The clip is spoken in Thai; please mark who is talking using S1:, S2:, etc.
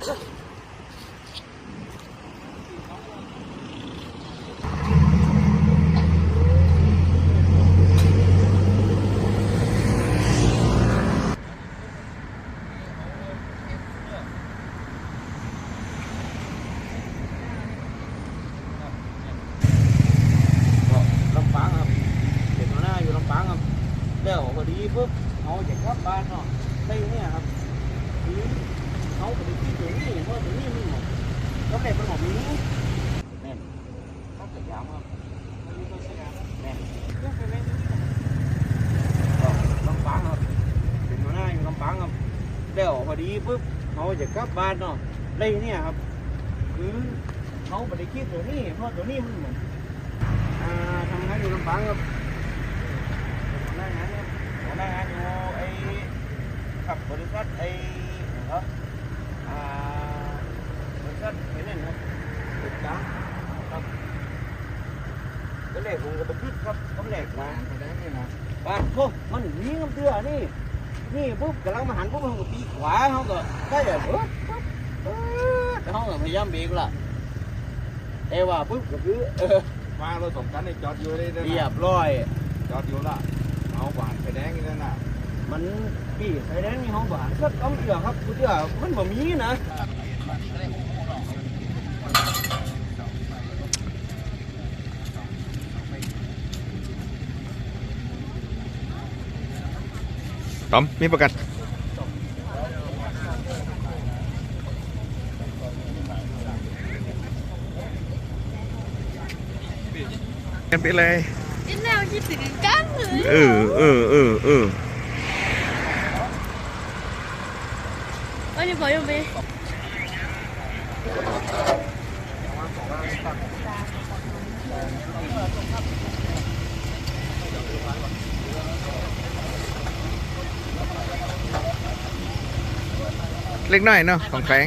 S1: แล้วพอดีปุ๊บเขาอยากกลับบ้านเนาะได้เนี่ยครับเขาไปที่ตัวนี้เพราะตัวนี้มันหมดก็แค่มันหมดนี้แน่นเขาเกิดยาวครับแน่นก็ลำปางครับเป็นหัวหน้าอยู่ลำปางครับแล้วพอดีปุ๊บเขาอยากกลับบ้านเนาะได้เนี่ยครับคือเขาไปที่ตัวนี้เพราะตัวนี้มันหมดทำงานอยู่ลำปางครับหน้างานอยู่ไอ้ขับบริษัทไอ้ครับบริษัทเป็นนั่นครับติดจ้างครับก็แรกผมก็ไปคิดครับก็แรกมาบ้านโคมันยิงกับเตือนี่ปุ๊บกำลังมาหันปุ๊บเขาก็ปีขวาเขาก็ได้แบบแต่เขาก็พยายามเบรกละแต่ว่าปุ๊บก็คือ
S2: มาเราสมกันในจอดอยู่ได้เ
S1: รียบร้อย
S2: จอดอยู่ละเอาหวานไฟแดงนี่นั่นน่ะ
S1: มันปีไฟแดงนี่ห้องหวานก็ต้องเชื่อครับกูเชื่อมันแบบนี้นะ
S3: ต้อมมีประกันกันไปเลย
S4: นี่แนวคิดถึงกันเลยวันนี้บอกยังไง
S3: เล็กน้อยเนาะของแฝง